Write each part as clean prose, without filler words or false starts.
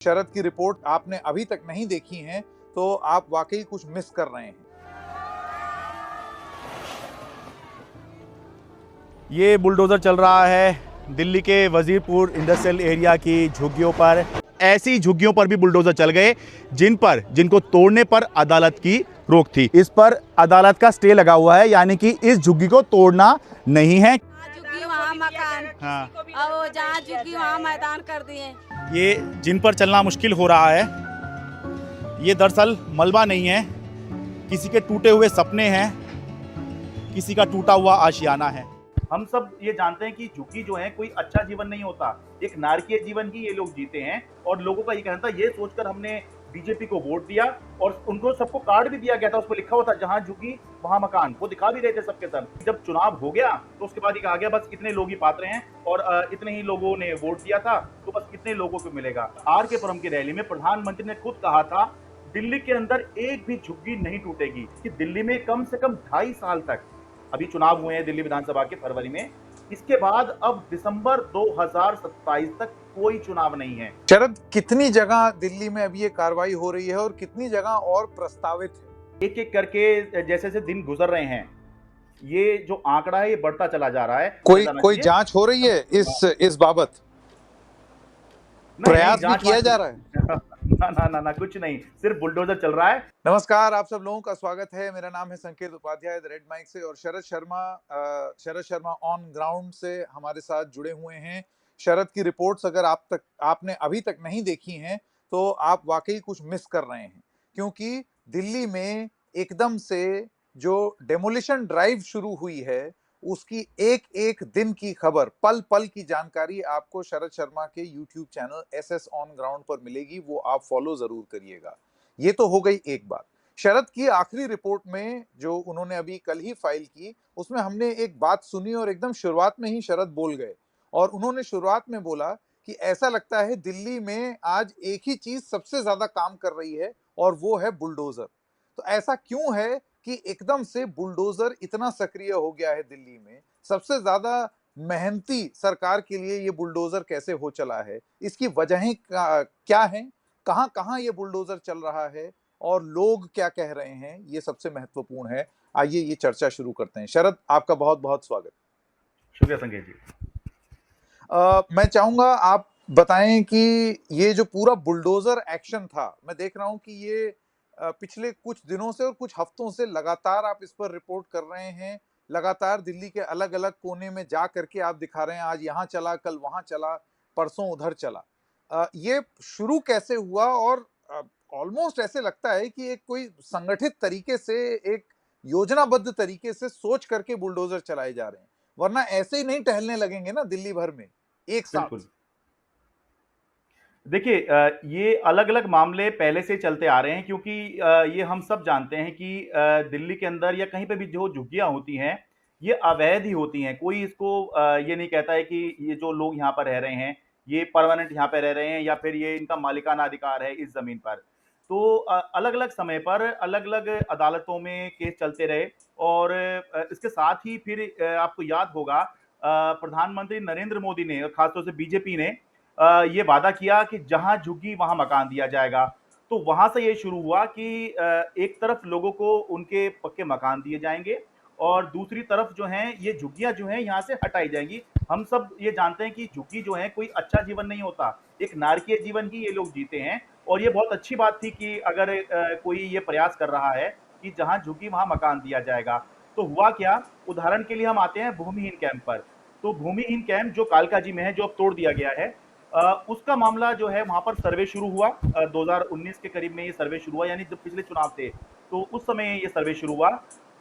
शरद की रिपोर्ट आपने अभी तक नहीं देखी है तो आप वाकई कुछ मिस कर रहे हैं। ये बुलडोज़र चल रहा है दिल्ली के वजीरपुर इंडस्ट्रियल एरिया की झुग्गियों पर। ऐसी झुग्गियों पर भी बुलडोज़र चल गए जिनको तोड़ने पर अदालत की रोक थी। इस पर अदालत का स्टे लगा हुआ है, यानी कि इस झुग्गी को तोड़ना नहीं है। झुग्गी वहाँ मकान, हाँ, अब जहाँ झुग्गी वहाँ मैदान कर दिए। ये जिन पर चलना मुश्किल हो रहा है, ये दरअसल मलबा नहीं है, किसी के टूटे हुए सपने हैं, किसी का टूटा हुआ आशियाना है। हम सब ये जानते हैं कि झुग्गी जो है कोई अच्छा जीवन नहीं होता, एक नारकीय जीवन ही ये लोग जीते हैं। और लोगों का ये कहना था, ये सोचकर हमने बीजेपी को वोट दिया और उनको सबको कार्ड भी दिया गया था, उस पर लिखा हुआ था जहां झुग्गी वहां मकान, वो दिखा भी रहे थे सबके सब। जब चुनाव हो गया तो उसके बाद ये कहा गया बस इतने लोग ही पात्र हैं और इतने ही लोगों ने वोट दिया था, तो बस इतने लोगों को मिलेगा। आर के पुरम की रैली में प्रधानमंत्री ने खुद कहा था दिल्ली के अंदर एक भी झुग्गी नहीं टूटेगी, कि दिल्ली में कम से कम 2.5 साल तक, अभी चुनाव हुए हैं दिल्ली विधानसभा के फरवरी में, इसके बाद अब दिसंबर 2027 तक कोई चुनाव नहीं है। शरद, कितनी जगह दिल्ली में अभी ये कार्रवाई हो रही है और कितनी जगह और प्रस्तावित है? एक एक करके जैसे जैसे दिन गुजर रहे हैं, ये जो आंकड़ा है ये बढ़ता चला जा रहा है। कोई जांच हो रही है इस बाबत? प्रयास भी किया जा रहा है? ना कुछ नहीं, सिर्फ बुलडोजर चल रहा है। नमस्कार, आप सब लोगों का स्वागत है। मेरा नाम है संकेत उपाध्याय, द रेड माइक से, और शरद शर्मा ऑन ग्राउंड से हमारे साथ जुड़े हुए हैं। शरद की रिपोर्ट्स अगर आपने अभी तक नहीं देखी हैं तो आप वाकई कुछ मिस कर रहे हैं, क्योंकि दिल्ली में एकदम से जो डेमोलिशन ड्राइव शुरू हुई है उसकी एक एक दिन की खबर, पल पल की जानकारी आपको शरद शर्मा के YouTube channel SS on ground पर मिलेगी। वो आप फॉलो जरूर करिएगा। ये तो हो गई एक बात। शरद की आखिरी रिपोर्ट में जो उन्होंने अभी कल ही फाइल की, उसमें हमने एक बात सुनी और एकदम शुरुआत में ही शरद बोल गए, और उन्होंने शुरुआत में बोला कि ऐसा लगता है दिल्ली में आज एक ही चीज सबसे ज्यादा काम कर रही है और वो है बुलडोजर। तो ऐसा क्यों है कि एकदम से बुलडोजर इतना सक्रिय हो गया है दिल्ली में? सबसे ज्यादा मेहनती सरकार के लिए ये बुलडोजर कैसे हो चला है? इसकी वजहें क्या हैं? कहां कहां ये बुलडोजर चल रहा है और लोग क्या कह रहे हैं, ये सबसे महत्वपूर्ण है। आइए ये चर्चा शुरू करते हैं। शरद, आपका बहुत बहुत स्वागत। शुक्रिया संकेत जी। मैं चाहूंगा आप बताएं कि ये जो पूरा बुलडोजर एक्शन था, मैं देख रहा हूं कि ये पिछले कुछ दिनों से और कुछ हफ्तों से लगातार आप इस पर रिपोर्ट कर रहे हैं। लगातार दिल्ली के अलग अलग कोने में जा करके आप दिखा रहे हैं, आज यहाँ चला, कल वहां चला, परसों उधर चला। ये शुरू कैसे हुआ? और ऑलमोस्ट ऐसे लगता है कि एक कोई संगठित तरीके से, एक योजनाबद्ध तरीके से सोच करके बुलडोजर चलाए जा रहे हैं, वरना ऐसे ही नहीं टहलने लगेंगे ना दिल्ली भर में एक साथ। बिल्कुल, देखिए ये अलग-अलग मामले पहले से चलते आ रहे हैं, क्योंकि ये हम सब जानते हैं कि दिल्ली के अंदर या कहीं पे भी जो झुग्गियाँ होती हैं, ये अवैध ही होती हैं। कोई इसको ये नहीं कहता है कि ये जो लोग यहाँ पर रह रहे हैं, ये परमानेंट यहाँ पे रह रहे हैं या फिर ये इनका मालिकाना अधिकार है इस ज़मीन पर। तो अलग-अलग समय पर अलग-अलग अदालतों में केस चलते रहे और इसके साथ ही फिर आपको याद होगा प्रधानमंत्री नरेंद्र मोदी ने और खासतौर से बीजेपी ने ये वादा किया कि जहां झुग्गी वहां मकान दिया जाएगा। तो वहां से ये शुरू हुआ कि एक तरफ लोगों को उनके पक्के मकान दिए जाएंगे और दूसरी तरफ जो है ये झुग्गियां जो हैं यहाँ से हटाई जाएंगी। हम सब ये जानते हैं कि झुग्गी जो है कोई अच्छा जीवन नहीं होता, एक नारकीय जीवन ही ये लोग जीते हैं। और ये बहुत अच्छी बात थी कि अगर कोई ये प्रयास कर रहा है कि जहां झुग्गी वहां मकान दिया जाएगा। तो हुआ क्या, उदाहरण के लिए हम आते हैं भूमिहीन कैंप पर। तो भूमिहीन कैंप जो कालकाजी में है, जो अब तोड़ दिया गया है, उसका मामला जो है वहां पर सर्वे शुरू हुआ 2019 के करीब में ये सर्वे शुरू हुआ, यानी जब पिछले चुनाव थे तो उस समय ये सर्वे शुरू हुआ।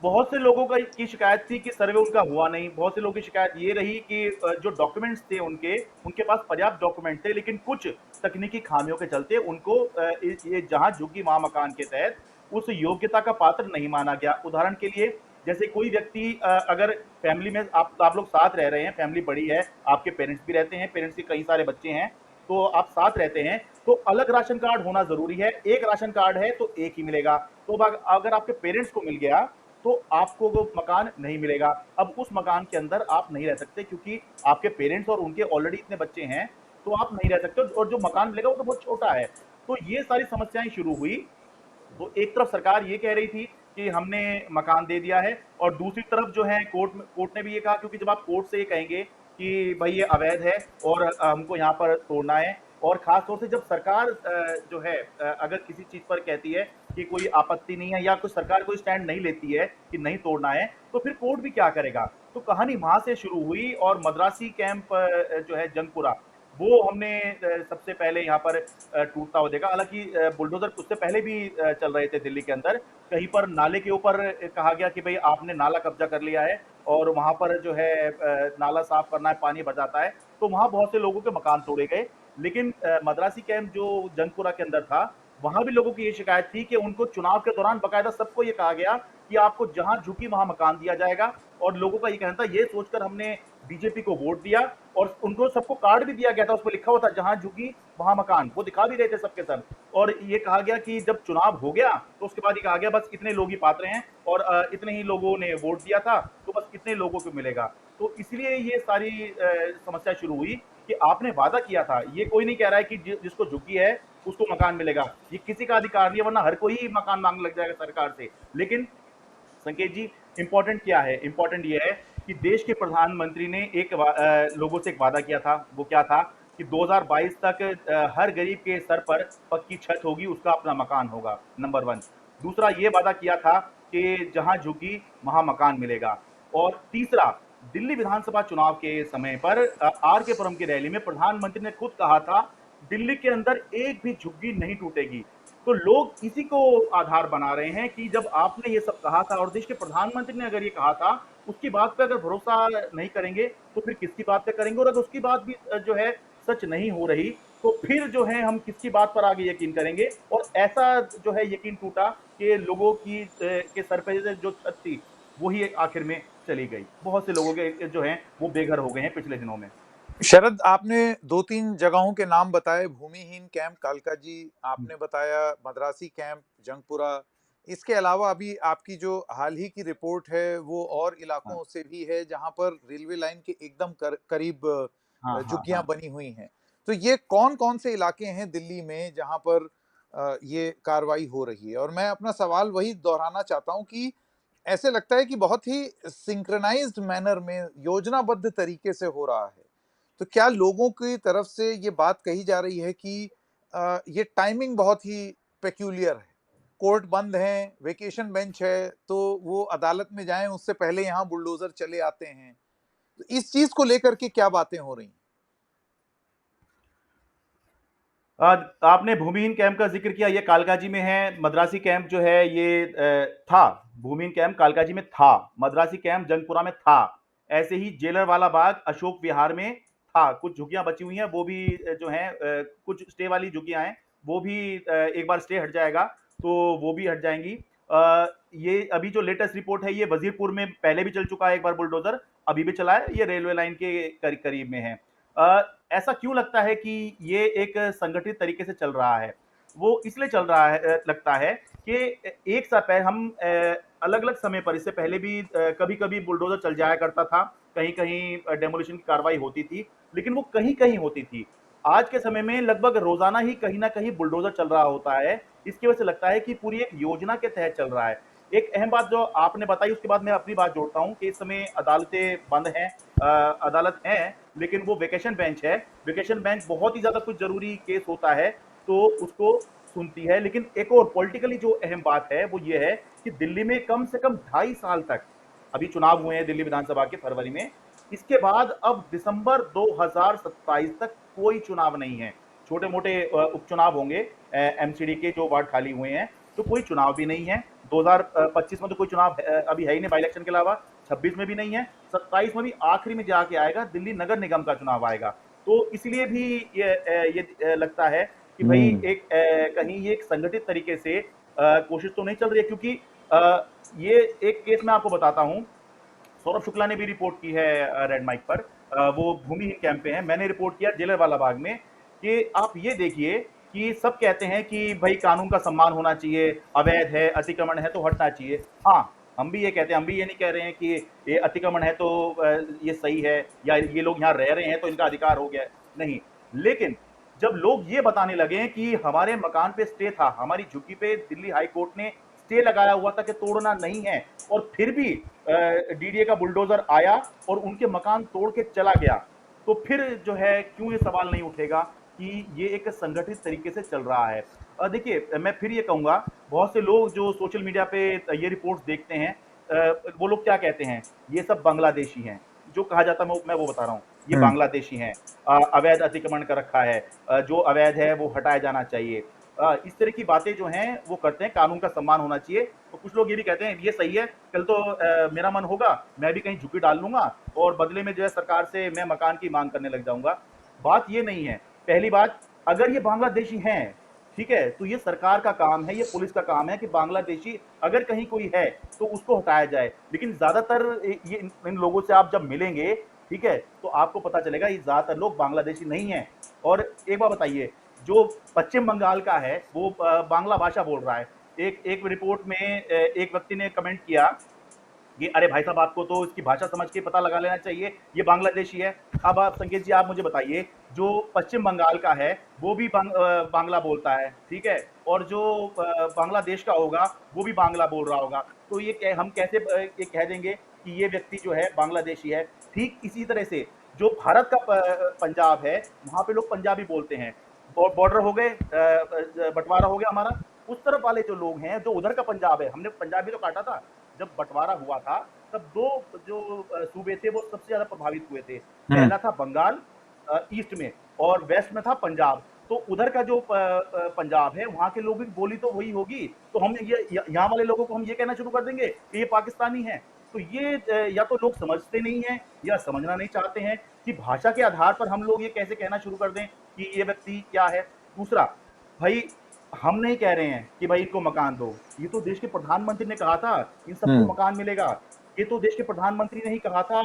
बहुत से लोगों की शिकायत थी कि सर्वे उनका हुआ नहीं। बहुत से लोगों की शिकायत ये रही कि जो डॉक्यूमेंट्स थे उनके पास पर्याप्त डॉक्यूमेंट थे, लेकिन कुछ तकनीकी खामियों के चलते उनको ये जहां झुग्गी वहां मकान के तहत उस योग्यता का पात्र नहीं माना गया। उदाहरण के लिए, जैसे कोई व्यक्ति अगर फैमिली में आप लोग साथ रह रहे हैं, फैमिली बड़ी है, आपके पेरेंट्स भी रहते हैं, पेरेंट्स के कई सारे बच्चे हैं, तो आप साथ रहते हैं, तो अलग राशन कार्ड होना जरूरी है। एक राशन कार्ड है तो एक ही मिलेगा। तो अगर आपके पेरेंट्स को मिल गया तो आपको वो मकान नहीं मिलेगा। अब उस मकान के अंदर आप नहीं रह सकते, क्योंकि आपके पेरेंट्स और उनके ऑलरेडी इतने बच्चे हैं तो आप नहीं रह सकते, और जो मकान मिलेगा वो तो बहुत छोटा है। तो ये सारी समस्याएं शुरू हुई। तो एक तरफ सरकार ये कह रही थी कि हमने मकान दे दिया है, और दूसरी तरफ जो है कोर्ट ने भी ये कहा, क्योंकि जब आप कोर्ट से ये कहेंगे कि भाई ये अवैध है और हमको यहाँ पर तोड़ना है, और खास तौर से जब सरकार जो है अगर किसी चीज पर कहती है कि कोई आपत्ति नहीं है, या कोई सरकार कोई स्टैंड नहीं लेती है कि नहीं तोड़ना है, तो फिर कोर्ट भी क्या करेगा। तो कहानी वहां से शुरू हुई, और मद्रासी कैंप जो है जंगपुरा, वो हमने सबसे पहले यहाँ पर टूटता हुआ देखा। हालांकि बुलडोजर उससे पहले भी चल रहे थे दिल्ली के अंदर। कहीं पर नाले के ऊपर कहा गया कि भाई आपने नाला कब्जा कर लिया है और वहां पर जो है नाला साफ करना है, पानी भर जाता है, तो वहां बहुत से लोगों के मकान तोड़े गए। लेकिन मद्रासी कैंप जो जंगपुरा के अंदर था, वहां भी लोगों की ये शिकायत थी कि उनको चुनाव के दौरान बकायदा सबको ये कहा गया कि आपको जहां झुकी वहां मकान दिया जाएगा, और लोगों का ये कहना था, ये सोचकर हमने बीजेपी को वोट दिया, और उनको सबको कार्ड भी दिया गया था, उस पर लिखा हुआ था जहां झुकी वहां मकान, वो दिखा भी रहे थे सबके सब। और ये कहा गया कि जब चुनाव हो गया तो उसके बाद ये कहा गया बस इतने लोग ही पात्र हैं, और इतने ही लोगों ने वोट दिया था, तो बस इतने लोगों को मिलेगा। तो इसलिए ये सारी समस्या शुरू हुई कि आपने वादा किया था। ये कोई नहीं कह रहा है कि जिसको झुकी है उसको मकान मिलेगा, ये किसी का अधिकार नहीं है, वरना हर कोई ही मकान मांगने लग जाएगा सरकार से। लेकिन संकेत जी, इंपॉर्टेंट क्या है? इंपॉर्टेंट ये है कि देश के प्रधानमंत्री ने लोगों से एक वादा किया था। वो क्या था कि 2022 तक हर गरीब के सर पर पक्की छत होगी, उसका अपना मकान होगा, नंबर 1। दूसरा ये वादा किया था कि जहां झुकी वहां मकान मिलेगा। और तीसरा, दिल्ली विधानसभा चुनाव के समय पर आर के पुरम की रैली में प्रधानमंत्री ने खुद कहा था, दिल्ली के अंदर एक भी झुग्गी नहीं टूटेगी। तो लोग इसी को आधार बना रहे हैं कि जब आपने ये सब कहा था, और देश के प्रधानमंत्री ने अगर ये कहा था, उसकी बात पे अगर भरोसा नहीं करेंगे तो फिर किसकी बात पे करेंगे। और अगर उसकी बात भी जो है सच नहीं हो रही, तो फिर जो है हम किसकी बात पर आगे यकीन करेंगे। और ऐसा जो है यकीन टूटा कि लोगों की के सर पे जो छत थी वही आखिर में चली गई। बहुत से लोगों के जो हैं वो बेघर हो गए हैं पिछले दिनों में। शरद, आपने 2-3 जगहों के नाम बताए, भूमिहीन कैंप कालकाजी, आपने बताया मद्रासी कैंप जंगपुरा। इसके अलावा अभी आपकी जो हाल ही की रिपोर्ट है वो और हाँ, इलाकों से भी है जहां पर रेलवे लाइन के एकदम करीब हाँ, हाँ, झुग्गियां हाँ। बनी हुई हैं। तो ये कौन-कौन से इलाके हैं दिल्ली में जहां पर ये कार्रवाई हो रही है? और मैं अपना सवाल वही दोहराना चाहता हूं कि ऐसे लगता है कि बहुत ही सिंक्रोनाइज्ड मैनर में, योजनाबद्ध तरीके से हो रहा है। तो क्या लोगों की तरफ से ये बात कही जा रही है कि ये टाइमिंग बहुत ही पेक्यूलियर है, कोर्ट बंद है, वेकेशन बेंच है, तो वो अदालत में जाएं उससे पहले यहाँ बुलडोजर चले आते हैं। तो इस चीज को लेकर के क्या बातें हो रही हैं? आपने भूमिहीन कैंप का जिक्र किया, ये कालकाजी में है। मद्रासी कैंप जो है ये था, भूमिहीन कैंप कालकाजी में था, मद्रासी कैंप जंगपुरा में था। ऐसे ही जेलर वाला बाग अशोक विहार में था। कुछ झुग्गियां बची हुई हैं, वो भी जो हैं कुछ स्टे वाली झुग्गियां हैं, वो भी एक बार स्टे हट जाएगा तो वो भी हट जाएंगी। ये अभी जो लेटेस्ट रिपोर्ट है, ये वजीरपुर में पहले भी चल चुका है एक बार बुलडोजर, अभी भी चला है, ये रेलवे लाइन के करीब में है। ऐसा क्यों लगता है कि ये एक संगठित तरीके से चल रहा है? वो इसलिए चल रहा है, लगता है कि एक साथ पहले हम अलग अलग समय पर, इससे पहले भी कभी कभी बुलडोजर चल जाया करता था, कहीं कहीं डेमोलिशन की कार्रवाई होती थी, लेकिन वो कहीं कहीं होती थी। आज के समय में लगभग रोजाना ही कहीं ना कहीं बुलडोजर चल रहा होता है। इसकी वजह से लगता है कि पूरी एक योजना के तहत चल रहा है। एक अहम बात जो आपने बताई, उसके बाद मैं अपनी बात जोड़ता हूँ कि इस समय अदालतें बंद हैं, अदालत है लेकिन वो वेकेशन बेंच है। वेकेशन बेंच बहुत ही ज्यादा कुछ जरूरी केस होता है तो उसको सुनती है। लेकिन एक और पॉलिटिकली जो अहम बात है वो ये है कि दिल्ली में कम से कम 2.5 साल तक, अभी चुनाव हुए हैं दिल्ली विधानसभा के फरवरी में, इसके बाद अब दिसंबर 2027 तक कोई चुनाव नहीं है। छोटे मोटे उपचुनाव होंगे, एमसीडी के जो वार्ड खाली हुए हैं, तो कोई चुनाव भी नहीं है। 2025 में तो कोई चुनाव अभी है ही नहीं, बाई इलेक्शन के अलावा 26 में भी नहीं है, 27 में भी आखिरी में जाके आएगा, दिल्ली नगर निगम का चुनाव आएगा। तो इसलिए भी ये लगता है कि भाई एक कहीं ये एक संगठित तरीके से कोशिश तो नहीं चल रही है, क्योंकि ये एक केस मैं आपको बताता हूँ। सौरभ शुक्ला ने भी रिपोर्ट की है रेड माइक पर, वो भूमिहीन कैंप पे हैं। मैंने रिपोर्ट किया जेलरवाला बाग में कि आप ये देखिए कि सब कहते हैं कि भाई कानून का सम्मान होना चाहिए, अवैध है, अतिक्रमण है तो हटना चाहिए। हाँ, हम भी ये कहते हैं, हम भी ये नहीं कह रहे हैं कि ये अतिक्रमण है तो ये सही है, या ये लोग यहाँ रह रहे हैं तो इनका अधिकार हो गया है। नहीं, लेकिन जब लोग ये बताने लगे कि हमारे मकान पे स्टे था, हमारी झुग्गी पे दिल्ली हाई कोर्ट ने स्टे लगाया हुआ था कि तोड़ना नहीं है, और फिर भी डीडीए का बुलडोजर आया और उनके मकान तोड़ के चला गया, तो फिर जो है क्यों ये सवाल नहीं उठेगा कि ये एक संगठित तरीके से चल रहा है। देखिए, मैं फिर ये कहूंगा, बहुत से लोग जो सोशल मीडिया पे ये रिपोर्ट्स देखते हैं, वो लोग क्या कहते हैं, ये सब बांग्लादेशी हैं। जो कहा जाता है मैं वो बता रहा हूँ, ये बांग्लादेशी हैं, अवैध अतिक्रमण कर रखा है, जो अवैध है वो हटाया जाना चाहिए। इस तरह की बातें जो हैं वो करते हैं, कानून का सम्मान होना चाहिए। तो कुछ लोग ये भी कहते हैं ये सही है, कल तो मेरा मन होगा मैं भी कहीं झुग्गी डाल लूंगा और बदले में जो है सरकार से मैं मकान की मांग करने लग जाऊंगा। बात ये नहीं है। पहली बात, अगर ये बांग्लादेशी हैं, ठीक है, तो ये सरकार का काम है, ये पुलिस का काम है कि बांग्लादेशी अगर कहीं कोई है तो उसको हटाया जाए। लेकिन ज्यादातर ये इन लोगों से आप जब मिलेंगे, ठीक है, तो आपको पता चलेगा ये ज्यादातर लोग बांग्लादेशी नहीं हैं। और एक बात बताइए, जो पश्चिम बंगाल का है वो बांग्ला भाषा बोल रहा है। एक रिपोर्ट में एक व्यक्ति ने कमेंट किया कि अरे भाई साहब, आपको तो इसकी भाषा समझ के पता लगा लेना चाहिए, ये बांग्लादेशी है। अब आप संकेत जी, आप मुझे बताइए, जो पश्चिम बंगाल का है वो भी बांग्ला बोलता है, ठीक है, और जो बांग्लादेश का होगा वो भी बांग्ला बोल रहा होगा, तो ये हम कैसे ये कह देंगे कि ये व्यक्ति जो है बांग्लादेशी है। ठीक इसी तरह से जो भारत का पंजाब है, वहां पे लोग पंजाबी बोलते हैं। बॉर्डर हो गए, बंटवारा हो गया हमारा, उस तरफ वाले जो लोग हैं, जो उधर का पंजाब है, हमने पंजाबी तो काटा था जब बंटवारा हुआ था, तब दो जो सूबे थे वो सबसे ज्यादा प्रभावित हुए थे। पहला था बंगाल ईस्ट में, और वेस्ट में था पंजाब। तो उधर का जो पंजाब है, वहां के लोगों की बोली तो वही होगी। तो हम ये यहाँ वाले लोगों को हम ये कहना शुरू कर देंगे कि ये पाकिस्तानी है। तो ये या तो लोग समझते नहीं है या समझना नहीं चाहते हैं कि भाषा के आधार पर हम लोग ये कैसे कहना शुरू कर दें कि ये व्यक्ति क्या है। दूसरा, भाई हम नहीं कह रहे हैं कि भाई इनको मकान दो, ये तो देश के प्रधानमंत्री ने कहा था इन सबको मकान मिलेगा। ये तो देश के प्रधानमंत्री ने ही कहा था,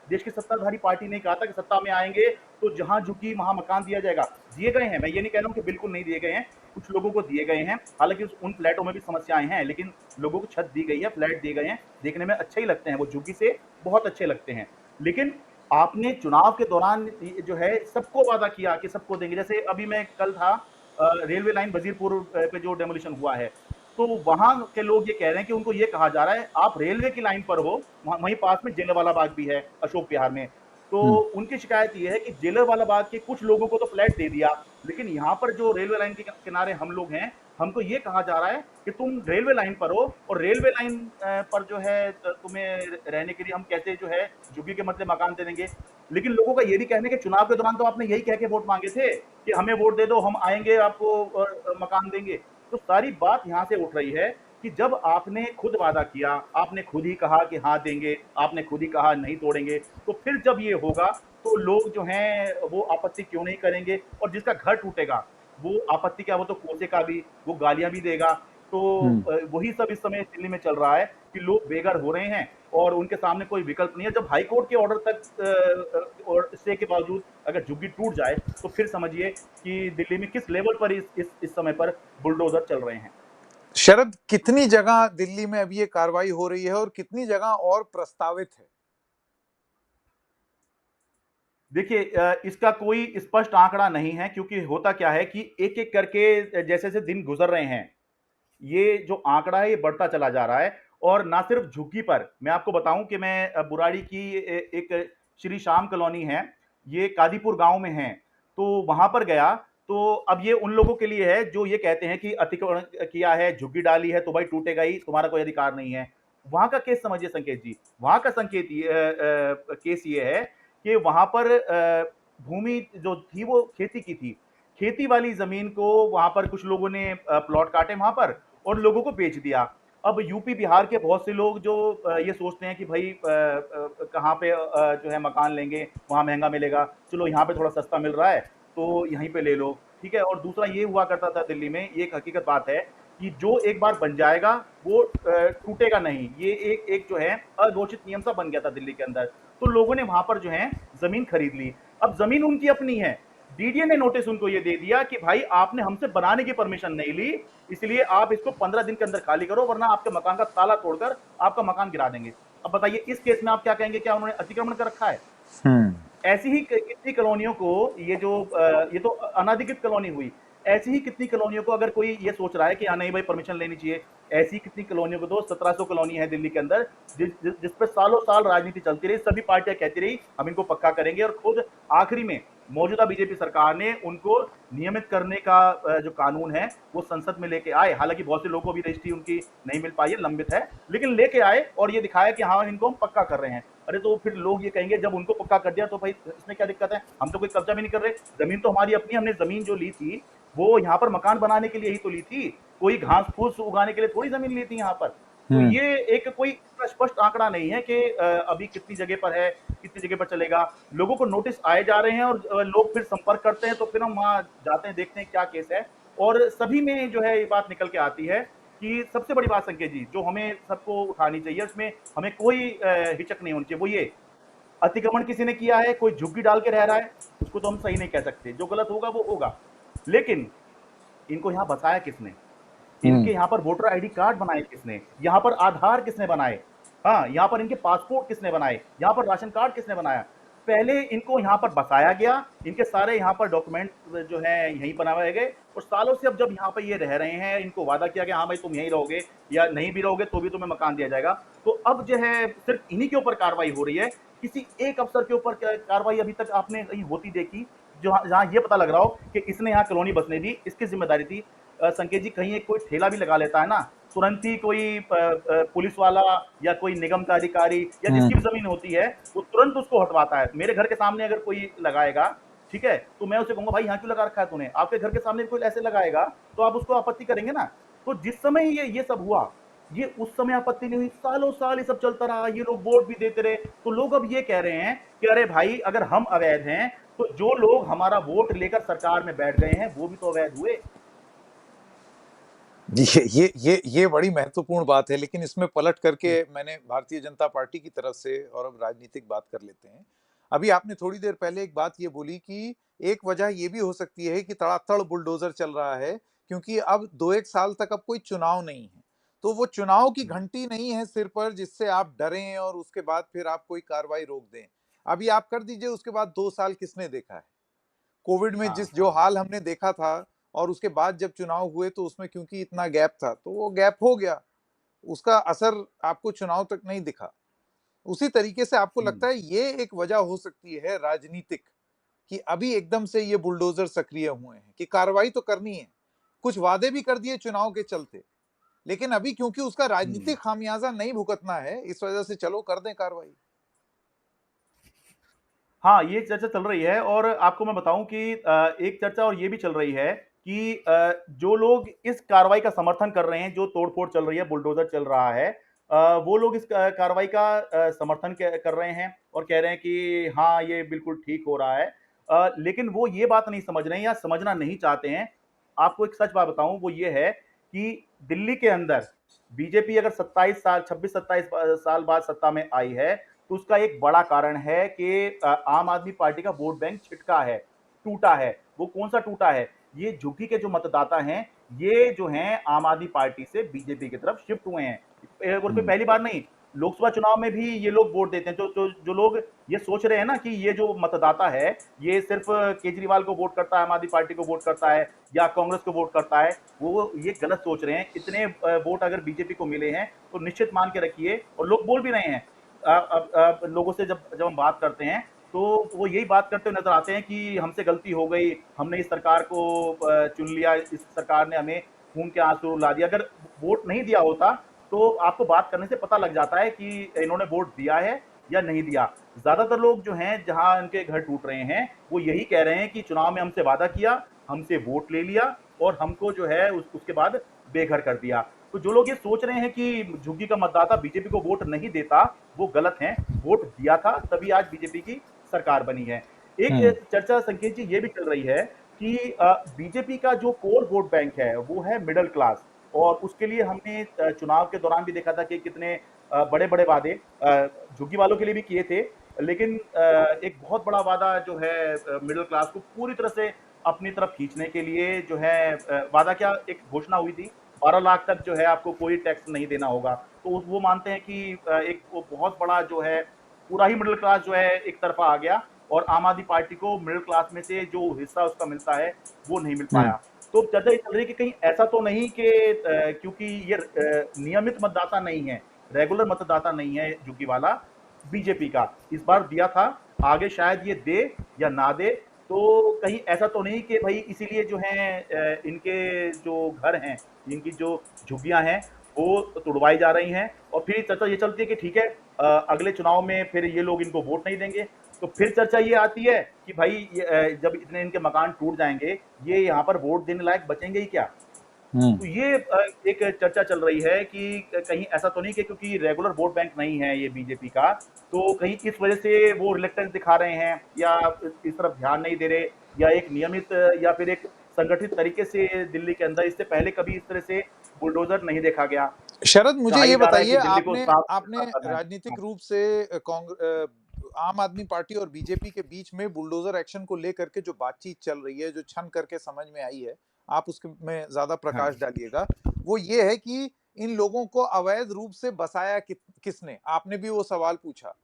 देश की सत्ताधारी पार्टी ने कहा था कि सत्ता में आएंगे तो जहां झुकी वहां मकान दिया जाएगा। दिए गए हैं, मैं ये नहीं कह रहा हूं कि बिल्कुल नहीं दिए गए हैं, कुछ लोगों को दिए गए हैं, हालांकि उन फ्लैटों में भी समस्याएं हैं, लेकिन लोगों को छत दी गई है, फ्लैट दिए गए हैं, देखने में अच्छे ही लगते हैं, वो झुग्गी से बहुत अच्छे लगते हैं। लेकिन आपने चुनाव के दौरान जो है सबको वादा किया कि सबको देंगे। जैसे अभी मैं कल था, रेलवे लाइन वजीरपुर पे जो डेमोलिशन हुआ है, तो वहां के लोग ये कह रहे हैं कि उनको ये कहा जा रहा है आप रेलवे की लाइन पर हो, वहीं पास में जलियांवाला बाग भी है अशोक विहार में। तो उनकी शिकायत ये है कि जलियांवाला बाग के कुछ लोगों को तो फ्लैट दे दिया, लेकिन यहाँ पर जो रेलवे लाइन के किनारे हम लोग हैं, हमको ये कहा जा रहा है कि तुम रेलवे लाइन पर हो, और रेलवे लाइन पर जो है तुम्हें रहने के लिए हम कैसे जो है झुग्गी के मतलब मकान दे देंगे। लेकिन लोगों का ये भी कहना है कि चुनाव के दौरान तो आपने यही कह के वोट मांगे थे कि हमें वोट दे दो, हम आएंगे आपको मकान देंगे। तो सारी बात यहाँ से उठ रही है कि जब आपने खुद वादा किया, आपने खुद ही कहा कि हाँ देंगे, आपने खुद ही कहा नहीं तोड़ेंगे, तो फिर जब ये होगा तो लोग जो हैं वो आपत्ति क्यों नहीं करेंगे। और जिसका घर टूटेगा वो आपत्ति क्या, वो तो कोसेगा भी, वो गालियां भी देगा। तो वही सब इस समय दिल्ली में चल रहा है कि लोग बेघर हो रहे हैं और उनके सामने कोई विकल्प नहीं है। जब हाई कोर्ट के ऑर्डर तक और स्टे के बावजूद अगर झुग्गी टूट जाए तो फिर समझिए कि दिल्ली में किस लेवल पर इस समय पर बुलडोजर चल रहे हैं। शरद, कितनी जगह दिल्ली में अभी ये कार्रवाई हो रही है और कितनी जगह और प्रस्तावित है? देखिए, इसका कोई स्पष्ट आंकड़ा नहीं है, क्योंकि होता क्या है कि एक एक करके जैसे जैसे दिन गुजर रहे हैं, ये जो आंकड़ा है ये बढ़ता चला जा रहा है। और ना सिर्फ झुग्गी पर, मैं आपको बताऊं कि मैं बुराड़ी की एक श्री श्याम कॉलोनी है, ये कादीपुर गांव में है, तो वहां पर गया। तो अब ये उन लोगों के लिए है जो ये कहते हैं कि अतिक्रमण किया है, झुग्गी डाली है तो भाई टूटेगा ही, तुम्हारा कोई अधिकार नहीं है। वहां का केस समझिए संकेत जी, वहां का केस ये है कि वहां पर भूमि जो थी वो खेती की थी, खेती वाली जमीन को वहां पर कुछ लोगों ने प्लॉट काटे वहां पर और लोगों को बेच दिया। अब यूपी बिहार के बहुत से लोग जो ये सोचते हैं कि भाई कहाँ पे जो है मकान लेंगे, वहां महंगा मिलेगा, चलो यहाँ पे थोड़ा सस्ता मिल रहा है तो यहीं पे ले लो, ठीक है। और दूसरा ये हुआ करता था दिल्ली में, ये एक हकीकत बात है कि जो एक बार बन जाएगा वो टूटेगा नहीं, ये एक जो है अघोषित नियम सा बन गया था दिल्ली के अंदर। तो लोगों ने वहां पर जो है जमीन खरीद ली। अब जमीन उनकी अपनी है, डीडीए ने नोटिस उनको ये दे दिया कि भाई आपने हमसे बनाने की परमिशन नहीं ली, इसलिए आप इसको 15 दिन के अंदर खाली करो, वरना आपके मकान का ताला तोड़कर आपका मकान गिरा देंगे। अब बताइए इस केस में आप क्या कहेंगे, क्या उन्होंने अतिक्रमण कर रखा है? ऐसी ही कितनी कॉलोनियों को ये तो अनाधिकृत कॉलोनी हुई, ऐसी ही कितनी कॉलोनियों को अगर कोई ये सोच रहा है कि हाँ नहीं भाई परमिशन लेनी चाहिए, ऐसी कितनी कॉलोनियों को, तो 1700 कॉलोनी है दिल्ली के अंदर जिस पर सालों साल राजनीति चलती रही, सभी पार्टियां कहती रही हम इनको पक्का करेंगे, और खुद आखिरी में मौजूदा बीजेपी सरकार ने उनको नियमित करने का जो कानून है वो संसद में लेके आए। हालांकि बहुत से लोगों को भी रजिस्ट्री उनकी नहीं मिल पाई है, लंबित है, लेकिन लेके आए और ये दिखाया कि हाँ इनको हम पक्का कर रहे हैं। अरे तो फिर लोग ये कहेंगे जब उनको पक्का कर दिया तो भाई इसमें क्या दिक्कत है, हम तो कोई कब्जा भी नहीं कर रहे, जमीन तो हमारी अपनी, हमने जमीन जो ली थी वो यहाँ पर मकान बनाने के लिए ही तो ली थी, कोई घास फूस उगाने के लिए थोड़ी जमीन ली थी यहाँ पर। तो ये एक कोई स्पष्ट आंकड़ा नहीं है कि अभी कितनी जगह पर है, कितनी जगह पर चलेगा। लोगों को नोटिस आए जा रहे हैं और लोग फिर संपर्क करते हैं, तो फिर हम वहां जाते हैं, देखते हैं क्या केस है, और सभी में जो है ये बात निकल के आती है कि सबसे बड़ी बात संकेत जी जो हमें सबको उठानी चाहिए, उसमें हमें कोई हिचक नहीं होनी चाहिए, वो ये अतिक्रमण किसी ने किया है, कोई झुग्गी डाल के रह रहा है, उसको तो हम सही नहीं कह सकते, जो गलत होगा वो होगा, लेकिन इनको यहाँ बसाया किसने, इनके यहाँ पर वोटर आईडी कार्ड बनाए किसने, यहाँ पर आधार किसने बनाए, हाँ यहाँ पर इनके पासपोर्ट किसने बनाए, यहाँ पर राशन कार्ड किसने बनाया, पहले इनको यहाँ पर बसाया गया, इनके सारे यहाँ पर डॉक्यूमेंट जो है यहीं बनाए गए, और सालों से अब जब यहाँ पर ये रह रहे हैं, इनको वादा किया गया हाँ भाई तुम यहीं रहोगे, या नहीं भी रहोगे तो भी तुम्हें मकान दिया जाएगा, तो अब जो है सिर्फ इन्हीं के ऊपर कार्रवाई हो रही है, किसी एक अफसर के ऊपर कार्रवाई अभी तक आपने कहीं होती देखी जो जहां ये पता लग रहा हो कि इसने यहाँ कॉलोनी बसने दी, इसकी जिम्मेदारी थी। संकेत जी कहीं एक कोई ठेला भी लगा लेता है ना, तुरंत ही कोई पुलिस वाला या कोई निगम का अधिकारी या जिसकी भी जमीन होती है वो तुरंत उसको हटवाता है। मेरे घर के सामने अगर कोई लगाएगा, ठीक है, तो मैं उसे कहूंगा भाई यहाँ क्यों लगा रखा है तूने, आपके घर के सामने कोई ऐसे लगाएगा तो आप उसको आपत्ति करेंगे ना। तो जिस समय ये सब हुआ, ये उस समय आपत्ति नहीं हुई, सालों साल ये सब चलता रहा, ये लोग वोट भी देते रहे, तो लोग अब ये कह रहे हैं कि अरे भाई अगर हम अवैध हैं तो जो लोग हमारा वोट लेकर सरकार में बैठ गए हैं वो भी तो अवैध हुए। ये बड़ी महत्वपूर्ण बात है, लेकिन इसमें पलट करके मैंने भारतीय जनता पार्टी की तरफ से और अब राजनीतिक बात कर लेते हैं। अभी आपने थोड़ी देर पहले एक बात ये बोली कि एक वजह ये भी हो सकती है कि तड़ातड़ बुलडोजर चल रहा है, क्योंकि अब 2-1 साल तक अब कोई चुनाव नहीं है। तो वो चुनाव की घंटी नहीं है सिर पर जिससे आप डरें और उसके बाद फिर आप कोई कार्रवाई रोक दें। अभी आप कर दीजिए, उसके बाद 2 साल किसने देखा है? कोविड में हाँ जो हाल हमने देखा था और उसके बाद जब चुनाव हुए तो उसमें क्योंकि इतना गैप था तो वो गैप हो गया, उसका असर आपको चुनाव तक नहीं दिखा। उसी तरीके से आपको लगता है ये एक वजह हो सकती है राजनीतिक, कि अभी एकदम से ये बुलडोजर सक्रिय हुए हैं कि कार्रवाई तो करनी है, कुछ वादे भी कर दिए चुनाव के चलते, लेकिन अभी क्योंकि उसका राजनीतिक खामियाजा नहीं भुगतना है, इस वजह से चलो कर दें कार्रवाई। हाँ, ये चर्चा चल रही है, और आपको मैं बताऊं कि एक चर्चा और ये भी चल रही है कि जो लोग इस कार्रवाई का समर्थन कर रहे हैं, जो तोड़फोड़ चल रही है, बुलडोजर चल रहा है, वो लोग इस कार्रवाई का समर्थन कर रहे हैं और कह रहे हैं कि हाँ ये बिल्कुल ठीक हो रहा है, लेकिन वो ये बात नहीं समझ रहे हैं या समझना नहीं चाहते हैं। आपको एक सच बात बताऊं, वो ये है कि दिल्ली के अंदर बीजेपी अगर 26-27 साल बाद सत्ता में आई है, तो उसका एक बड़ा कारण है कि आम आदमी पार्टी का वोट बैंक छिटका है, टूटा है। वो कौन सा टूटा है? ये झुग्गी के जो मतदाता हैं, ये जो हैं आम आदमी पार्टी से बीजेपी की तरफ शिफ्ट हुए हैं। और कोई पहली बार नहीं, लोकसभा चुनाव में भी ये लोग वोट देते हैं। जो लोग ये सोच रहे हैं ना कि ये जो मतदाता है, ये सिर्फ केजरीवाल को वोट करता है, आम आदमी पार्टी को वोट करता है या कांग्रेस को वोट करता है, वो ये गलत सोच रहे हैं। इतने वोट अगर बीजेपी को मिले हैं, तो निश्चित मान के रखिए, और लोग बोल भी रहे हैं, अब लोगों से जब हम बात करते हैं तो वो यही बात करते हुए नजर आते हैं कि हमसे गलती हो गई, हमने इस सरकार को चुन लिया, इस सरकार ने हमें खून के आंसू रुला दिया। अगर वोट नहीं दिया होता तो आपको बात करने से पता लग जाता है कि इन्होंने वोट दिया है या नहीं दिया। ज्यादातर लोग जो हैं जहां इनके घर टूट रहे हैं, वो यही कह रहे हैं कि चुनाव में हमसे वादा किया, हमसे वोट ले लिया और हमको जो है उसके बाद बेघर कर दिया। तो जो लोग ये सोच रहे हैं कि झुग्गी का मतदाता बीजेपी को वोट नहीं देता, वो गलत हैं। वोट दिया था तभी आज बीजेपी की सरकार बनी है। एक चर्चा संकेत जी ये भी चल रही है कि बीजेपी का जो कोर वोट बैंक है वो है मिडिल क्लास, और उसके लिए हमने चुनाव के दौरान भी देखा था कि कितने बड़े बड़े वादे झुग्गी वालों के लिए भी किए थे, लेकिन एक बहुत बड़ा वादा जो है मिडिल क्लास को पूरी तरह से अपनी तरफ खींचने के लिए जो है वादा, क्या एक घोषणा हुई थी 12 लाख तक जो है आपको कोई टैक्स नहीं देना होगा। तो वो मानते हैं कि एक वो बहुत बड़ा जो है पूरा ही मिडिल क्लास जो है एक तरफा आ गया, और आम आदमी पार्टी को मिडिल क्लास में से जो हिस्सा उसका मिलता है वो नहीं मिल पाया। तो चर्चा ये चल रही है कि कहीं ऐसा तो नहीं कि क्योंकि ये नियमित मतदाता नहीं है, रेगुलर मतदाता नहीं है झुग्गीवाला बीजेपी का, इस बार दिया था, आगे शायद ये दे या ना दे, तो कहीं ऐसा तो नहीं कि भाई इसीलिए जो है इनके जो घर हैं, इनकी जो झुग्गियां हैं वो तुड़वाई जा रही हैं, और फिर चर्चा ये चलती है कि ठीक है अगले चुनाव में फिर ये लोग इनको वोट नहीं देंगे। तो फिर चर्चा ये आती है कि भाई जब इतने इनके मकान टूट जाएंगे, ये यहाँ पर वोट देने लायक बचेंगे ही क्या? तो ये एक चर्चा चल रही है कि कहीं ऐसा तो नहीं कि क्योंकि रेगुलर वोट बैंक नहीं है ये बीजेपी का, तो कहीं इस वजह से वो रिलेक्टेंस दिखा रहे हैं या इस तरफ ध्यान नहीं दे रहे, या एक नियमित या फिर एक संगठित तरीके से दिल्ली के अंदर इससे पहले कभी इस तरह से बुलडोजर नहीं देखा गया। शरद, मुझे कहा ये ये जा रहा है बताइए, कि दिल्ली को आपने साफ आपने राजनीतिक रूप से आम आदमी पार्टी और बीजेपी के बीच में बुलडोजर एक्शन को लेकर के जो बातचीत चल रही है, जो छन करके समझ में आई है, आप उसके में ज्यादा प्रकाश डालिएगा, वो ये है कि इन लोगों को अवैध रूप से बसाया किसने? आपने भी वो सवाल पूछा।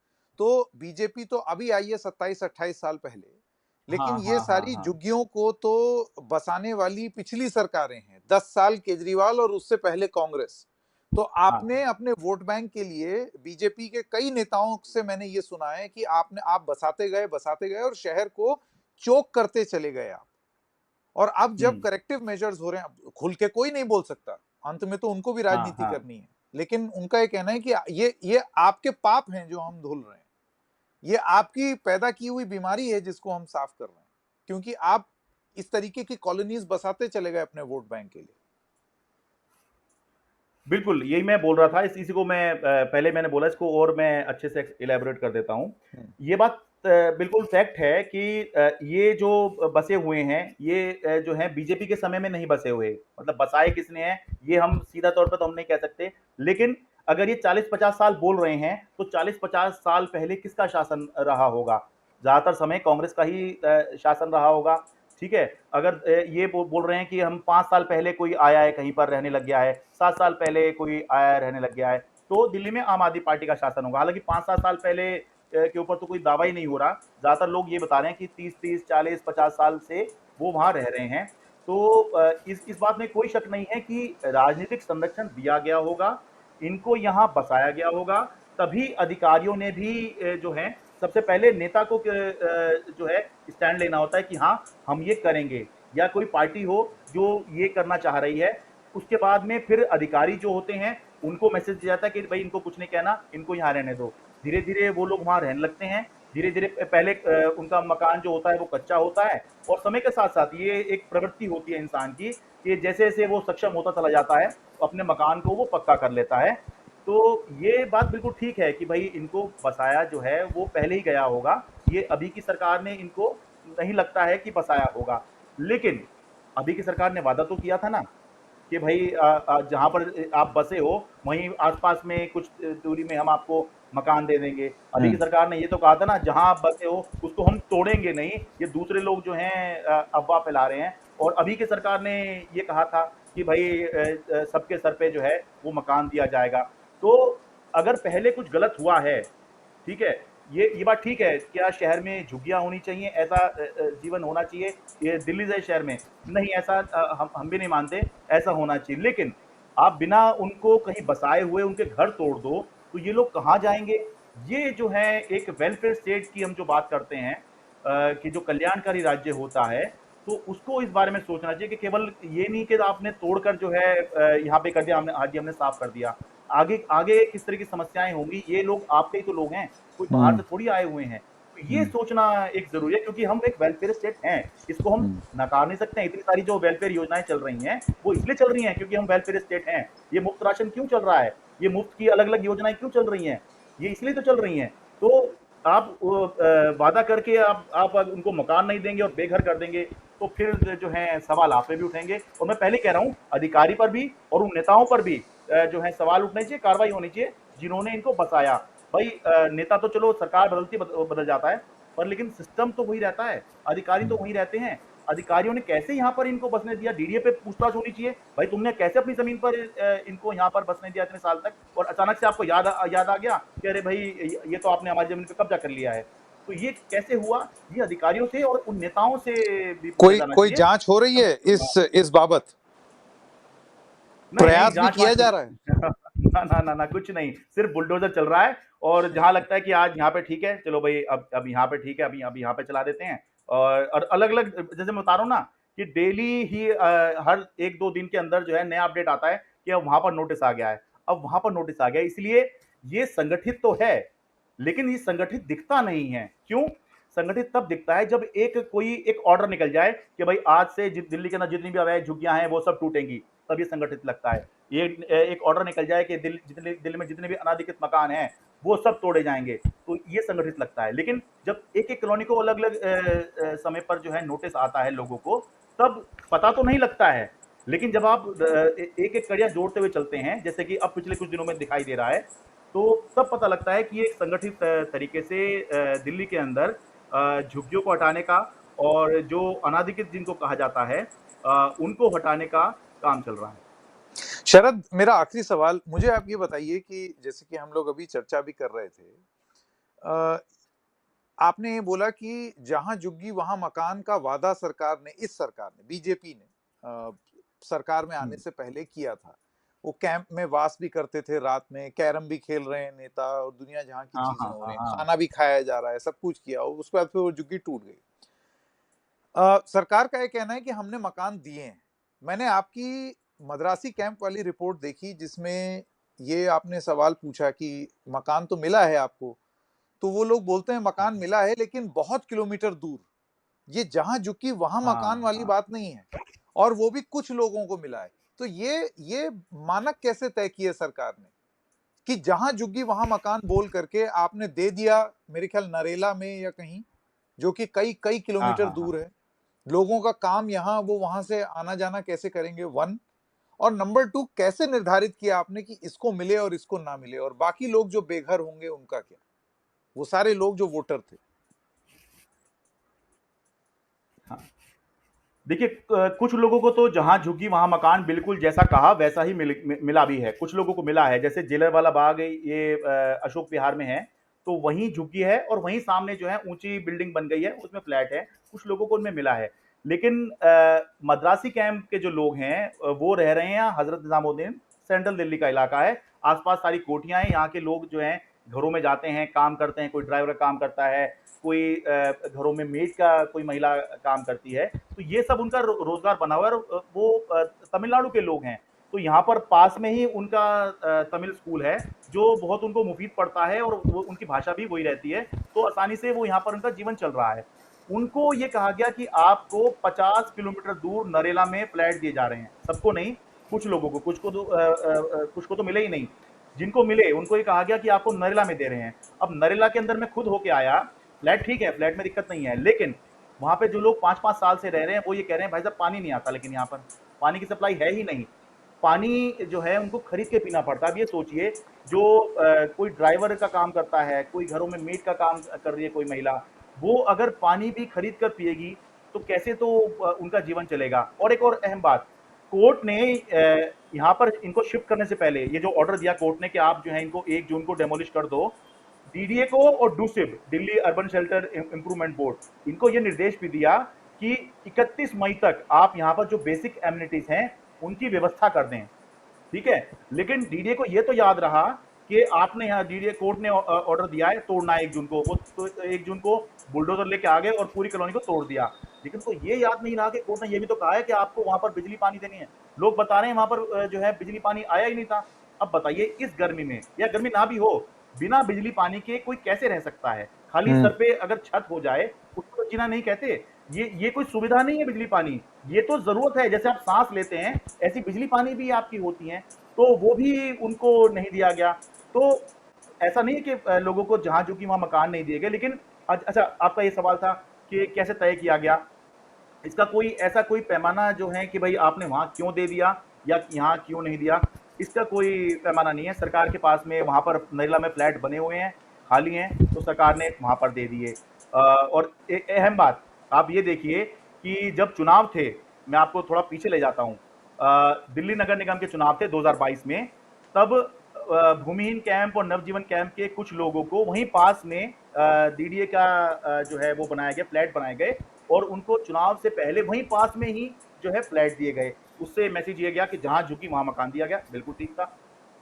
तो बीजेपी तो अभी आई है 27-28 साल पहले, लेकिन हाँ ये हाँ हाँ सारी हाँ झुग्गियों को तो बसाने वाली पिछली सरकारें हैं, 10 साल केजरीवाल और उससे पहले कांग्रेस। तो हाँ आपने अपने वोट बैंक के लिए बीजेपी के कई नेताओं से मैंने ये सुना है कि आप बसाते गए और शहर को चोक करते चले गए आप। और अब जब करेक्टिव मेजर्स हो रहे हैं, खुल के कोई नहीं बोल सकता, अंत में तो उनको भी हाँ राजनीति हाँ करनी है, लेकिन उनका ये कहना है कि ये आपके पाप हैं जो हम धुल रहे हैं, ये आपकी पैदा की हुई बीमारी है जिसको हम साफ कर रहे हैं, क्योंकि आप इस तरीके की कॉलोनीज बसाते चले गए अपने वोट बैंक के लिए। बिल्कुल, यही मैं बोल रहा था, इसी को मैं पहले मैंने बोला, इसको और मैं अच्छे से इलैबोरेट कर देता हूँ। ये बात बिल्कुल फैक्ट है कि ये जो बसे हुए हैं, ये जो हैं बीजेपी के समय में नहीं बसे हुए, मतलब बसाए किसने हैं, ये हम सीधा तौर पे तो हम नहीं कह सकते। लेकिन अगर ये 40-50 साल बोल रहे हैं, तो 40-50 साल पहले किसका शासन रहा होगा? ज़्यादातर समय कांग्रेस का ही शासन रहा होगा, ठीक है? अगर ये बोल रहे हैं कि हम 5 साल पहले कोई आया है, कहीं पर रहने लग गया है, 7 साल पहले कोई आया है, रहने लग गया है, तो दिल्ली में आम आदमी पार्टी का शासन होगा। हालाँकि 5-7 साल पहले के ऊपर तो कोई दावा ही नहीं हो रहा। ज़्यादातर लोग ये बता रहे हैं कि 30-30, 40-50 साल से वो वहाँ रह रहे हैं। तो इस बात में कोई शक नहीं है कि राजनीतिक संरक्षण दिया गया होगा, इनको यहाँ बसाया गया होगा, तभी अधिकारियों ने भी जो है सबसे पहले नेता को जो है स्टैंड लेना होता है कि हाँ, हम ये करेंगे, या कोई पार्टी हो जो ये करना चाह रही है, उसके बाद में फिर अधिकारी जो होते हैं उनको मैसेज दिया जाता है कि भाई इनको कुछ नहीं कहना, इनको यहाँ रहने दो। धीरे-धीरे वो लोग वहाँ रहने लगते हैं, धीरे-धीरे पहले उनका मकान जो होता है वो कच्चा होता है, और समय के साथ-साथ ये एक प्रवृत्ति होती है इंसान की कि जैसे-जैसे वो सक्षम होता चला जाता है, अपने मकान को वो पक्का कर लेता है। तो ये बात बिल्कुल ठीक है कि भाई इनको बसाया जो है वो पहले ही गया होगा, ये अभी की सरकार ने इनको नहीं लगता है कि बसाया होगा। लेकिन अभी की सरकार ने वादा तो किया था ना कि भाई जहाँ पर आप बसे हो वहीं आसपास में कुछ दूरी में हम आपको मकान दे देंगे। अभी की सरकार ने ये तो कहा था ना, जहाँ आप बसे हो उसको हम तोड़ेंगे नहीं, ये दूसरे लोग जो हैं अफवाह फैला रहे हैं। और अभी की सरकार ने ये कहा था कि भाई सबके सर पे जो है वो मकान दिया जाएगा। तो अगर पहले कुछ गलत हुआ है, ठीक है, ये बात ठीक है, क्या शहर में झुग्गियाँ होनी चाहिए, ऐसा जीवन होना चाहिए, ये दिल्ली जैसे शहर में? नहीं, ऐसा हम भी नहीं मानते, ऐसा होना चाहिए। लेकिन आप बिना उनको कहीं बसाए हुए उनके घर तोड़ दो, तो ये लोग कहाँ जाएँगे? ये जो है एक वेलफेयर स्टेट की हम जो बात करते हैं कि जो कल्याणकारी राज्य होता है, तो उसको इस बारे में सोचना चाहिए कि केवल ये नहीं कि आपने तोड़कर जो है यहाँ पे कर दिया, आज ही हमने साफ कर दिया। आगे आगे किस तरह की समस्याएं होंगी, ये लोग आपके ही तो लोग हैं, कोई बाहर से थोड़ी आए हुए हैं। तो ये सोचना एक जरूरी है, क्योंकि हम एक वेलफेयर स्टेट हैं, इसको हम नकार नहीं सकते हैं। इतनी सारी जो वेलफेयर योजनाएं चल रही हैं वो इसलिए चल रही हैं क्योंकि हम वेलफेयर स्टेट हैं। ये मुफ्त राशन क्यों चल रहा है, ये मुफ्त की अलग अलग योजनाएं क्यों चल रही हैं, ये इसलिए तो चल रही हैं। तो आप वादा करके आप उनको मकान नहीं देंगे और बेघर कर देंगे, तो फिर जो है सवाल आप पे भी उठेंगे। और मैं पहले कह रहा हूँ, अधिकारी पर भी और उन नेताओं पर भी जो है सवाल उठने चाहिए, कार्रवाई होनी चाहिए जिन्होंने इनको बसाया। भाई नेता तो चलो सरकार बदलती बदल जाता है, पर लेकिन सिस्टम तो वही रहता है, अधिकारी तो वही रहते हैं। अधिकारियों ने कैसे यहाँ पर इनको बसने दिया, डीडीए पे पूछताछ होनी चाहिए। भाई तुमने कैसे अपनी जमीन पर इनको यहाँ पर बसने दिया इतने साल तक, और अचानक से आपको याद आ गया कि अरे भाई ये तो आपने हमारी जमीन पे कब्जा कर लिया है। तो ये कैसे हुआ? ये अधिकारियों से और उन नेताओं से भी पूछा कोई जाना कोई चाहिए। जांच हो रही है इस बाबत? नहीं, नहीं, प्रयास भी जाँच-वाँच किया जा रहा है? ना, ना, ना, ना, कुछ नहीं, सिर्फ़ बुलडोज़र चल रहा है और जहाँ लगता है कि आज यहाँ पे ठीक है, चलो भई अब यहाँ पे ठीक है, अब यहाँ पे चला देते हैं। और अलग-अलग जैसे मैं बता रहा हूँ ना कि डेली ही हर 1-2 दिन के अंदर जो है नया अपडेट आता है कि अब वहाँ पर नोटिस आ गया है, अब वहाँ पर नोटिस आ गया है। इसलिए ये संगठित तो है, लेकिन ये संगठित दिखता नहीं है। क्यों? संगठित तब दिखता है जब कोई एक ऑर्डर निकल जाए कि भाई आज से दिल्ली के अंदर जितनी भी अवैध झुग्गियां हैं वो सब टूटेंगी, तब ये संगठित लगता है। ये एक ऑर्डर निकल जाए कि दिल्ली में जितने भी अनाधिकृत मकान हैं वो सब तोड़े जाएंगे, तो ये संगठित लगता है। लेकिन जब एक एक कॉलोनी को अलग अलग समय पर जो है नोटिस आता है लोगों को, तब पता तो नहीं लगता है। लेकिन जब आप एक एक कड़ियां जोड़ते हुए चलते हैं, जैसे कि अब पिछले कुछ दिनों में दिखाई दे रहा है, तो तब पता लगता है कि ये एक संगठित तरीके से दिल्ली के अंदर झुग्गियों को हटाने का और जो अनाधिकृत जिनको कहा जाता है उनको हटाने का काम चल रहा है। शरद, मेरा आखिरी सवाल, मुझे आप ये बताइए कि जैसे कि हम लोग अभी चर्चा भी कर रहे थे, अ, आपने ये बोला कि जहां झुग्गी वहां मकान का वादा सरकार ने, इस सरकार ने, बीजेपी ने सरकार में आने से पहले किया था। वो कैंप में वास भी करते थे, रात में कैरम भी खेल रहे हैं नेता, और दुनिया जहां की हाँ, चीजें हाँ, हो हाँ, रही हैं, हाँ। खाना भी खाया जा रहा है, सब कुछ किया, और उसके बाद फिर वो झुग्गी टूट गई। सरकार का ये कहना है कि हमने मकान दिए हैं। मैंने आपकी मद्रासी कैंप वाली रिपोर्ट देखी जिसमें ये आपने सवाल पूछा कि मकान तो मिला है आपको, तो वो लोग बोलते हैं मकान मिला है लेकिन बहुत किलोमीटर दूर। ये जहां झुकी वहां मकान हाँ, वाली हाँ। बात नहीं है, और वो भी कुछ लोगों को मिला है। तो ये मानक कैसे तय किए सरकार ने कि जहां झुग्गी वहां मकान बोल करके आपने दे दिया, मेरे ख्याल नरेला में या कहीं, जो कि कई कई हाँ, किलोमीटर हाँ, हाँ। दूर है। लोगों का काम यहाँ, वो वहां से आना जाना कैसे करेंगे, वन। और नंबर टू, कैसे निर्धारित किया आपने कि इसको मिले और इसको ना मिले, और बाकी लोग जो बेघर होंगे उनका क्या, वो सारे लोग जो वोटर थे? हाँ। देखिए कुछ लोगों को तो जहां झुकी वहां मकान बिल्कुल जैसा कहा वैसा ही मिला भी है। कुछ लोगों को मिला है, जैसे जेलरवाला बाग ये अशोक विहार में है, तो वहीं झुग्गी है और वहीं सामने जो है ऊंची बिल्डिंग बन गई है, उसमें फ्लैट है। कुछ लोगों को उनमें मिला है। लेकिन मद्रासी कैंप के जो लोग हैं वो रह रहे हैं हजरत निजामुद्दीन, सेंट्रल दिल्ली का इलाका है। आसपास सारी कोठियां हैं। यहाँ के लोग जो हैं घरों में जाते हैं, काम करते हैं। कोई ड्राइवर का काम करता है, कोई घरों में मेड का कोई महिला काम करती है। तो ये सब उनका रोजगार बना हुआ है। और वो तमिलनाडु के लोग हैं, तो यहाँ पर पास में ही उनका तमिल स्कूल है जो बहुत उनको मुफीद पड़ता है, और वो उनकी भाषा भी वही रहती है, तो आसानी से वो यहाँ पर उनका जीवन चल रहा है। उनको ये कहा गया कि आपको 50 किलोमीटर दूर नरेला में फ्लैट दिए जा रहे हैं। सबको नहीं, कुछ लोगों को, कुछ को तो मिले ही नहीं। जिनको मिले उनको ये कहा गया कि आपको नरेला में दे रहे हैं। अब नरेला के अंदर मैं खुद होके आया, फ्लैट ठीक है, फ्लैट में दिक्कत नहीं है, लेकिन वहां पे जो लोग 5-5 साल से रह रहे हैं वो ये कह रहे हैं भाई साहब पानी नहीं आता, लेकिन यहाँ पर पानी की सप्लाई है ही नहीं। पानी जो है उनको खरीद के पीना पड़ता है। अब ये सोचिए, जो कोई ड्राइवर का काम करता है, कोई घरों में मेड का काम कर रही है कोई महिला, वो अगर पानी भी खरीद कर पिएगी तो कैसे तो उनका जीवन चलेगा। और एक और अहम बात, कोर्ट ने यहाँ पर इनको शिफ्ट करने से पहले ये जो ऑर्डर दिया कोर्ट ने कि आप जो है इनको 1 जून को डेमोलिश कर दो, डीडीए को और DUSIB, Delhi urban shelter improvement board, इनको ये निर्देश भी दिया कि 31 मई तक आप यहाँ पर जो बेसिक एमिनिटीज हैं उनकी व्यवस्था कर दें। ठीक है, लेकिन डीडीए को ये तो याद रहा कि आपने यहाँ डीडीए कोर्ट ने ऑर्डर दिया है तोड़ना 1 जून को, वो तो 1 जून को बुलडोजर लेके आ गए और पूरी कॉलोनी को तोड़ दिया। लेकिन तो ये याद नहीं रहा कि कोर्ट ने ये भी तो कहा है कि आपको वहां पर बिजली पानी देनी है। लोग बता रहे हैं वहां पर जो है बिजली पानी आया ही नहीं था। अब बताइए इस गर्मी में, या गर्मी ना भी हो, बिना बिजली पानी के कोई कैसे रह सकता है? खाली सर पे अगर छत हो जाए उसको तो जीना नहीं कहते। ये कोई सुविधा नहीं है बिजली पानी, ये तो जरूरत है। जैसे आप सांस लेते हैं ऐसी बिजली पानी भी आपकी होती है, तो वो भी उनको नहीं दिया गया। तो ऐसा नहीं है कि लोगों को जहां जो कि वहां मकान नहीं दिए गए। लेकिन अच्छा, आपका ये सवाल था कि कैसे तय किया गया, इसका कोई ऐसा कोई पैमाना जो है कि भाई आपने वहां क्यों दे दिया या यहाँ क्यों नहीं दिया, इसका कोई पैमाना नहीं है। सरकार के पास में वहां पर नरेला में फ्लैट बने हुए हैं, खाली हैं, तो सरकार ने वहां पर दे दिए। और एक अहम बात आप ये देखिए कि जब चुनाव थे, मैं आपको थोड़ा पीछे ले जाता हूँ, दिल्ली नगर निगम के चुनाव थे 2022 में, तब भूमिहीन कैंप और नवजीवन कैंप के कुछ लोगों को वहीं पास में डीडीए का जो है वो बनाया गया, फ्लैट बनाए गए और उनको चुनाव से पहले वहीं पास में ही जो है फ्लैट दिए गए। उससे मैसेज ये गया कि जहां झुकी वहां मकान दिया गया। बिल्कुल ठीक था।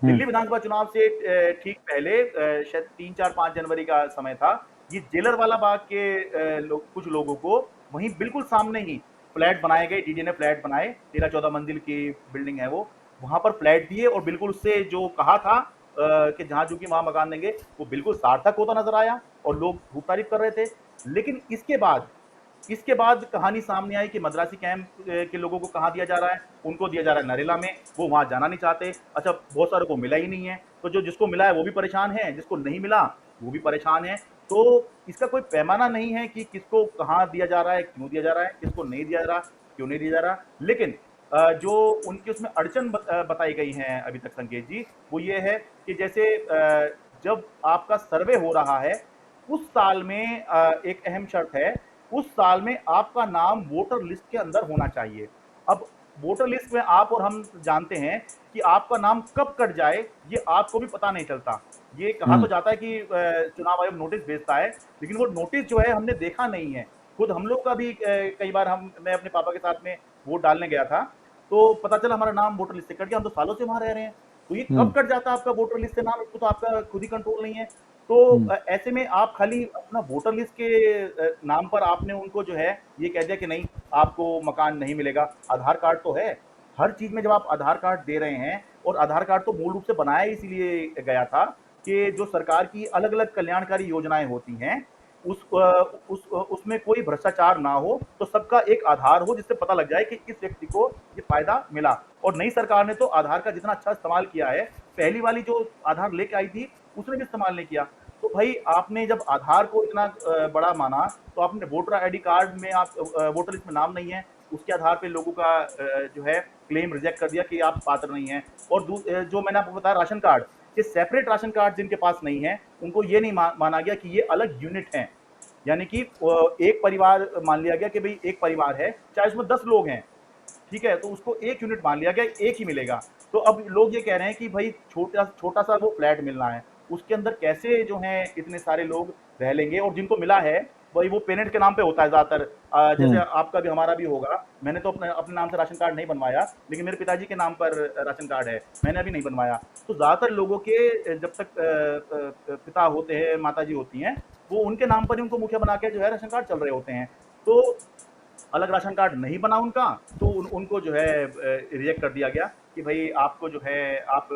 दिल्ली विधानसभा चुनाव से ठीक पहले शायद 3, 4, 5 जनवरी का समय था। ये जेलरवाला बाग के कुछ लोगों को वहीं बिल्कुल सामने ही फ्लैट बनाए गए। डीडी ने फ्लैट बनाए, 13-14 मंजिल की बिल्डिंग है वो, वहां पर फ्लैट दिए और बिल्कुल उससे जो कहा था कि जहां झुकी वहां मकान देंगे, वो बिल्कुल सार्थक होता नजर आया और लोग खूब तारीफ कर रहे थे। लेकिन इसके बाद कहानी सामने आई कि मद्रासी कैंप के लोगों को कहाँ दिया जा रहा है, उनको दिया जा रहा है नरेला में। वो वहां जाना नहीं चाहते। अच्छा, बहुत सारे को मिला ही नहीं है, तो जो जिसको मिला है वो भी परेशान है, जिसको नहीं मिला वो भी परेशान है। तो इसका कोई पैमाना नहीं है कि किसको कहाँ दिया जा रहा है, क्यों दिया जा रहा है, किसको नहीं दिया जा रहा, क्यों नहीं दिया जा रहा। लेकिन जो उनकी उसमें अड़चन बताई गई है अभी तक संकेत जी, वो ये है कि जैसे जब आपका सर्वे हो रहा है उस साल में एक अहम शर्त है, उस साल में आपका नाम वोटर लिस्ट के अंदर होना चाहिए। अब वोटर लिस्ट में आप और हम जानते हैं कि आपका नाम कब कट जाए ये आपको भी पता नहीं चलता। ये कहा तो जाता है कि चुनाव आयोग नोटिस भेजता है, लेकिन वो नोटिस जो है हमने देखा नहीं है। खुद हम लोग का भी कई बार मैं अपने पापा के साथ में वोट डालने गया था, तो पता चला हमारा नाम वोटर लिस्ट से कट गया। हम तो सालों से वहां रह रहे हैं, तो ये कब कट जाता है आपका वोटर लिस्ट से नाम, इसको तो आपका खुद ही कंट्रोल नहीं है। तो ऐसे में आप खाली अपना वोटर लिस्ट के नाम पर आपने उनको जो है ये कह दिया कि नहीं, आपको मकान नहीं मिलेगा। आधार कार्ड तो है, हर चीज में जब आप आधार कार्ड दे रहे हैं, और आधार कार्ड तो मूल रूप से बनाया इसीलिए गया था कि जो सरकार की अलग अलग कल्याणकारी योजनाएं होती हैं उसमें कोई भ्रष्टाचार ना हो, तो सबका एक आधार हो जिससे पता लग जाए कि इस व्यक्ति को ये फायदा मिला। और नई सरकार ने तो आधार का जितना अच्छा इस्तेमाल किया है, पहली वाली जो आधार लेके आई थी उसने भी इस्तेमाल नहीं किया। तो भाई आपने जब आधार को इतना बड़ा माना, तो आपने वोटर आईडी कार्ड में आप वोटर लिस्ट में नाम नहीं है, उसके आधार पे लोगों का जो है क्लेम रिजेक्ट कर दिया कि आप पात्र नहीं है। और जो मैंने आपको बताया राशन कार्ड, कि सेपरेट राशन कार्ड जिनके पास नहीं है उनको ये नहीं माना गया कि ये अलग यूनिट हैं। यानी कि एक परिवार मान लिया गया कि भाई एक परिवार है, चाहे उसमें 10 लोग हैं, ठीक है, तो उसको एक यूनिट मान लिया गया, एक ही मिलेगा। तो अब लोग ये कह रहे हैं कि भाई छोटा सा वो फ्लैट मिलना है, उसके अंदर कैसे जो है इतने सारे लोग रह लेंगे। और जिनको मिला है भाई वो पेरेंट के नाम पे होता है ज्यादातर, जैसे आपका भी हमारा भी होगा। मैंने तो अपने नाम से राशन कार्ड नहीं बनवाया, लेकिन मेरे पिताजी के नाम पर राशन कार्ड है, मैंने अभी नहीं बनवाया। तो ज्यादातर लोगों के जब तक पिता होते हैं, माताजी होती हैं, वो उनके नाम पर ही उनको मुखिया बना के जो है राशन कार्ड चल रहे होते हैं। तो अलग राशन कार्ड नहीं बना उनका, तो उनको जो है रिजेक्ट कर दिया गया कि भाई आपको जो है आप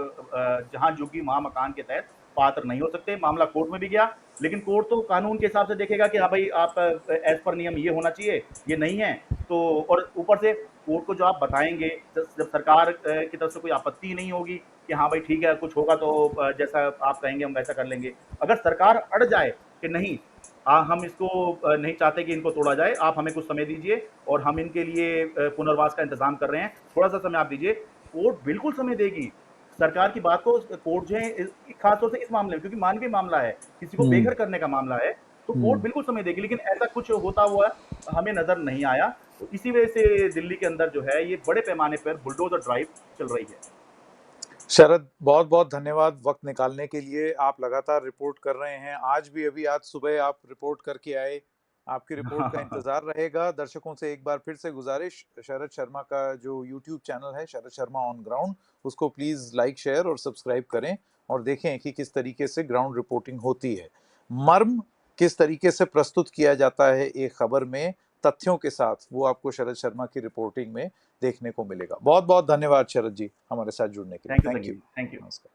जहां झुकी वहां मकान के तहत पात्र नहीं हो सकते। मामला कोर्ट में भी गया, लेकिन कोर्ट तो कानून के हिसाब से देखेगा कि हाँ भाई आप एज पर नियम ये होना चाहिए, ये नहीं है। तो और ऊपर से कोर्ट को जो आप बताएंगे, जब सरकार की तरफ से कोई आपत्ति नहीं होगी कि हाँ भाई ठीक है, कुछ होगा तो जैसा आप कहेंगे हम वैसा कर लेंगे। अगर सरकार अड़ जाए कि नहीं, हम इसको नहीं चाहते कि इनको तोड़ा जाए, आप हमें कुछ समय दीजिए और हम इनके लिए पुनर्वास का इंतजाम कर रहे हैं, थोड़ा सा समय आप दीजिए, कोर्ट बिल्कुल समय देगी। सरकार की बात को कोर्ट जो है खासतौर से इस मामले में, क्योंकि मानवीय मामला है, किसी को बेघर करने का मामला है, तो कोर्ट बिल्कुल समय देगी। लेकिन ऐसा कुछ होता हुआ हमें नजर नहीं आया। तो इसी वजह से दिल्ली के अंदर जो है ये बड़े पैमाने पर बुलडोजर ड्राइव चल रही है। शरद, बहुत बहुत धन्यवाद वक्त निकालने के लिए। आप लगातार रिपोर्ट कर रहे हैं, आज सुबह आप रिपोर्ट करके आए। आपकी रिपोर्ट का इंतजार रहेगा। दर्शकों से एक बार फिर से गुजारिश, शरद शर्मा का जो यूट्यूब चैनल है शरद शर्मा ऑन ग्राउंड, उसको प्लीज लाइक, शेयर और सब्सक्राइब करें और देखें कि किस तरीके से ग्राउंड रिपोर्टिंग होती है। मर्म किस तरीके से प्रस्तुत किया जाता है एक खबर में तथ्यों के साथ, वो आपको शरद शर्मा की रिपोर्टिंग में देखने को मिलेगा। बहुत बहुत धन्यवाद शरद जी हमारे साथ जुड़ने के लिए। Thank you. नमस्कार।